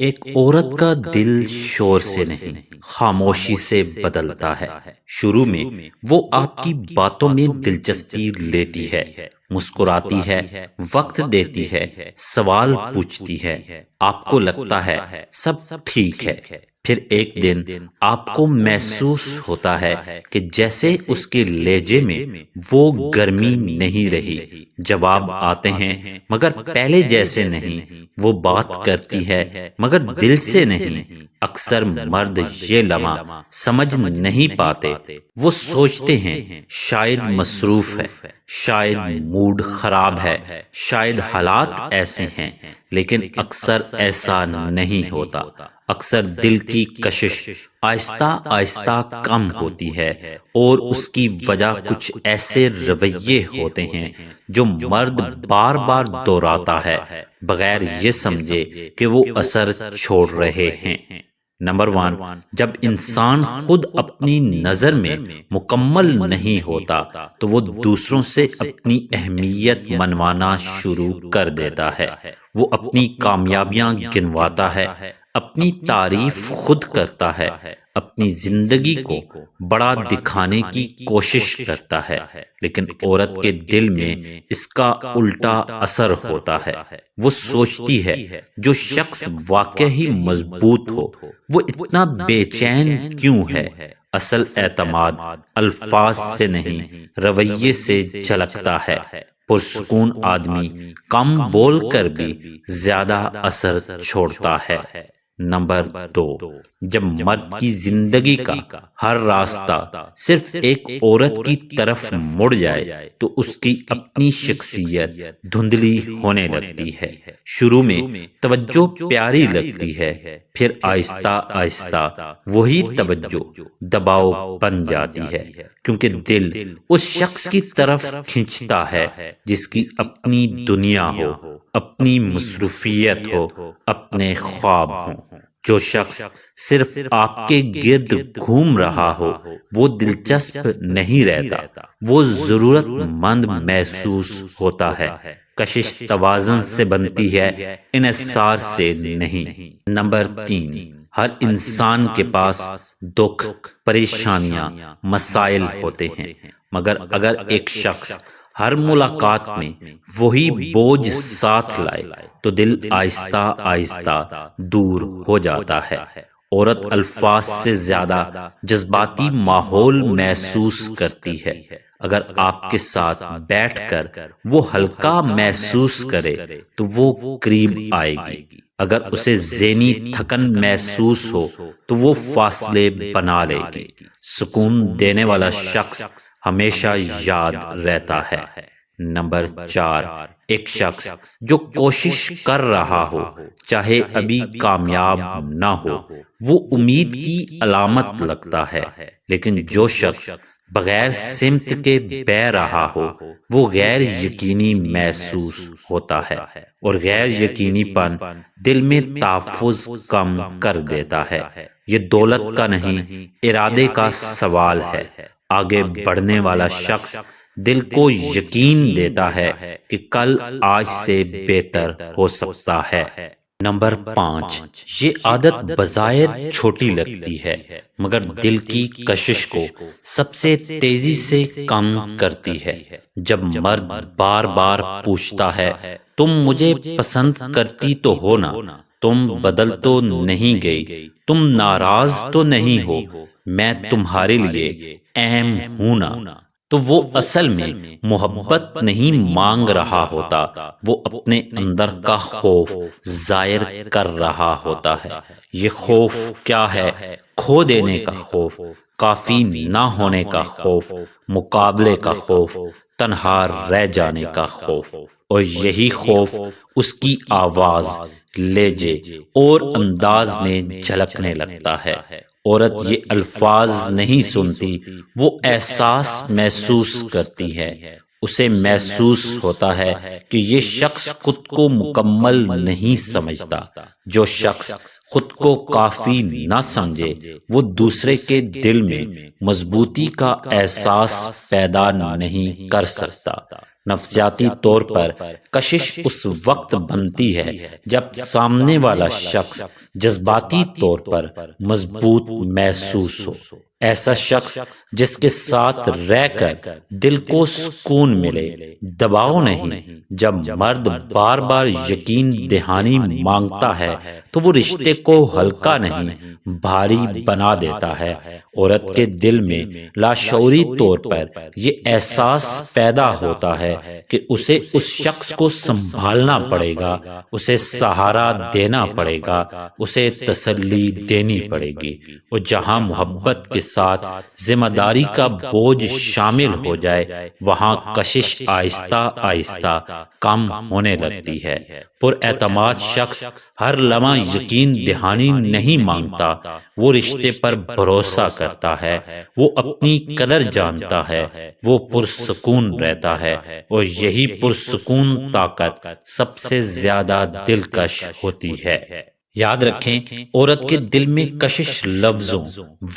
ایک عورت کا دل شور سے نہیں، خاموشی سے بدلتا ہے۔ شروع میں وہ آپ کی باتوں میں دلچسپی لیتی ہے، مسکراتی ہے، وقت دیتی ہے، سوال پوچھتی ہے، آپ کو لگتا ہے سب ٹھیک ہے۔ پھر ایک دن آپ کو محسوس ہوتا ہے کہ جیسے اس کے لہجے میں وہ گرمی نہیں رہی، جواب آتے ہیں مگر پہلے جیسے نہیں، وہ بات کرتی ہے مگر دل سے نہیں۔ اکثر مرد یہ لمحہ سمجھ نہیں پاتے، وہ سوچتے ہیں شاید مصروف ہے، شاید موڈ خراب ہے، شاید حالات ایسے ہیں، لیکن اکثر ایسا نہیں ہوتا۔ اکثر دل کی کشش آہستہ آہستہ کم ہوتی ہے، اور اس کی وجہ کچھ ایسے رویے ہوتے ہیں جو مرد بار بار دہراتا ہے بغیر یہ سمجھے کہ وہ اثر چھوڑ رہے ہیں۔ نمبر 1، جب انسان خود اپنی نظر میں مکمل نہیں ہوتا تو وہ دوسروں سے اپنی اہمیت منوانا شروع کر دیتا ہے۔ وہ اپنی کامیابیاں گنواتا ہے، اپنی تعریف خود کرتا ہے، اپنی زندگی کو بڑا دکھانے کی کوشش کرتا ہے، لیکن عورت کے دل میں اس کا الٹا اثر ہوتا ہے۔ وہ سوچتی ہے جو شخص واقعی مضبوط ہو وہ اتنا بے چین کیوں ہے؟ اصل اعتماد الفاظ سے نہیں، رویے سے جھلکتا ہے۔ پرسکون آدمی کم بول کر بھی زیادہ اثر چھوڑتا ہے۔ نمبر 2، جب مرد کی زندگی کا ہر راستہ صرف ایک عورت کی طرف مڑ جائے تو اس کی اپنی شخصیت دھندلی ہونے لگتی ہے۔ شروع میں توجہ پیاری لگتی ہے، پھر آہستہ آہستہ وہی توجہ دباؤ بن جاتی ہے، کیونکہ دل اس شخص کی طرف کھنچتا ہے جس کی اپنی دنیا ہو، اپنی مصروفیت ہو، اپنے خواب ہوں۔ جو شخص صرف آپ کے گرد گھوم رہا ہو وہ دلچسپ نہیں رہتا، وہ ضرورت مند محسوس ہوتا ہے۔ کشش توازن سے بنتی ہے، انحصار سے نہیں۔ نمبر 3، ہر انسان کے پاس دکھ، پریشانیاں، مسائل ہوتے ہیں، مگر اگر ایک شخص ہر ملاقات میں وہی بوجھ ساتھ لائے تو دل آہستہ آہستہ دور ہو جاتا ہے۔ عورت الفاظ سے زیادہ جذباتی ماحول محسوس کرتی ہے۔ اگر آپ کے ساتھ بیٹھ کر وہ ہلکا محسوس کرے تو وہ قریب آئے گی، اگر اسے ذہنی تھکن محسوس ہو تو وہ فاصلے بنا لے گی۔ سکون دینے والا شخص ہمیشہ یاد رہتا ہے۔ نمبر 4، ایک شخص جو کوشش کر رہا ہو چاہے ابھی کامیاب نہ ہو وہ امید کی علامت لگتا ہے، لیکن جو شخص بغیر سمت کے بہہ رہا ہو وہ غیر یقینی محسوس ہوتا ہے، اور غیر یقینی پن دل میں تحفظ کم کر دیتا ہے۔ یہ دولت کا نہیں، ارادے کا سوال ہے۔ آگے بڑھنے والا شخص دل کو یقین دیتا ہے کہ کل آج سے بہتر ہو سکتا ہے۔ نمبر 5، یہ عادت بظاہر چھوٹی لگتی ہے مگر دل کی کشش کو سب سے تیزی سے کم کرتی ہے۔ جب مرد بار بار پوچھتا ہے تم مجھے پسند کرتی تو ہو نا، تم بدل تو نہیں گئی، تم ناراض تو نہیں ہو، میں تمہارے لیے اہم ہوں نا، تو وہ اصل میں محبت نہیں مانگ رہا ہوتا، وہ اپنے اندر کا خوف ظاہر کر رہا ہوتا ہے۔ یہ خوف کیا ہے؟ کھو دینے کا خوف، کافی نہ ہونے کا خوف، مقابلے کا خوف، تنہا رہ جانے کا خوف۔ اور یہی خوف اس کی آواز، لہجے اور انداز میں جھلکنے لگتا ہے۔ عورت یہ الفاظ نہیں سنتی، وہ احساس محسوس کرتی ہے۔ اسے محسوس ہوتا ہے کہ یہ شخص خود کو مکمل نہیں سمجھتا۔ جو شخص خود کو کافی نہ سمجھے وہ دوسرے کے دل میں مضبوطی کا احساس پیدا نہیں کر سکتا۔ نفسیاتی طور پر کشش اس وقت بنتی ہے جب سامنے والا شخص جذباتی طور پر مضبوط محسوس ہو۔ ایسا شخص جس کے ساتھ رہ کر دل کو سکون ملے، دباؤ نہیں۔ جب مرد بار بار یقین دہانی مانگتا ہے تو وہ رشتے کو ہلکا نہیں بھاری بنا دیتا ہے۔ عورت کے دل میں لاشعوری طور پر یہ احساس پیدا ہوتا ہے کہ اسے اس شخص کو سنبھالنا پڑے گا، اسے سہارا دینا پڑے گا، اسے تسلی دینی پڑے گی۔ اور جہاں محبت کے ساتھ ذمہ داری کا بوجھ شامل ہو جائے وہاں کشش آہستہ آہستہ کم ہونے لگتی ہے۔ پر اعتماد شخص ہر لمحہ یقین دہانی نہیں مانگتا، وہ رشتے پر بھروسہ کرتا ہے، وہ اپنی قدر جانتا ہے، وہ پرسکون رہتا ہے، اور یہی پرسکون طاقت سب سے زیادہ دلکش ہوتی ہے۔ یاد رکھیں، عورت کے دل میں کشش لفظوں،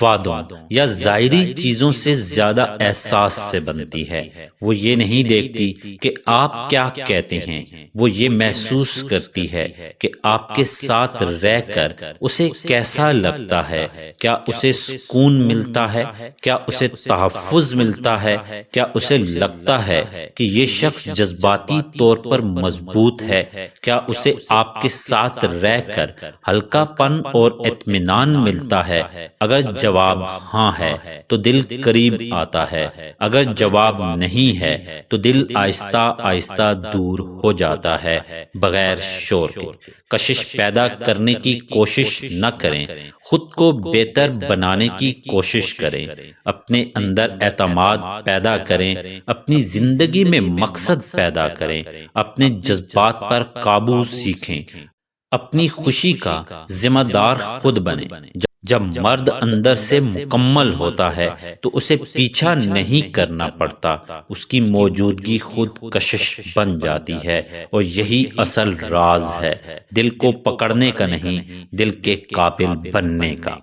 وعدوں یا ظاہری چیزوں سے زیادہ احساس سے بنتی ہے۔ وہ یہ نہیں دیکھتی کہ آپ کیا کہتے ہیں، وہ یہ محسوس کرتی ہے کہ آپ کے ساتھ رہ کر اسے کیسا لگتا ہے، کیا اسے سکون ملتا ہے، کیا اسے تحفظ ملتا ہے، کیا اسے لگتا ہے کہ یہ شخص جذباتی طور پر مضبوط ہے، کیا اسے آپ کے ساتھ رہ کر ہلکا پن اور اطمینان ملتا ہے۔ اگر جواب ہاں ہے تو دل قریب آتا ہے، اگر جواب نہیں ہے تو دل آہستہ آہستہ دور ہو جاتا ہے بغیر شور کے۔ کشش پیدا کرنے کی کوشش نہ کریں، خود کو بہتر بنانے کی کوشش کریں، اپنے اندر اعتماد پیدا کریں، اپنی زندگی میں مقصد پیدا کریں، اپنے جذبات پر قابو سیکھیں، اپنی خوشی کا ذمہ دار خود بنیں۔ جب مرد اندر سے مکمل ہوتا ہے تو اسے پیچھا نہیں کرنا پڑتا، اس کی موجودگی خود کشش بن جاتی ہے، اور یہی اصل راز ہے، دل کو پکڑنے کا نہیں، دل کے قابل بننے کا۔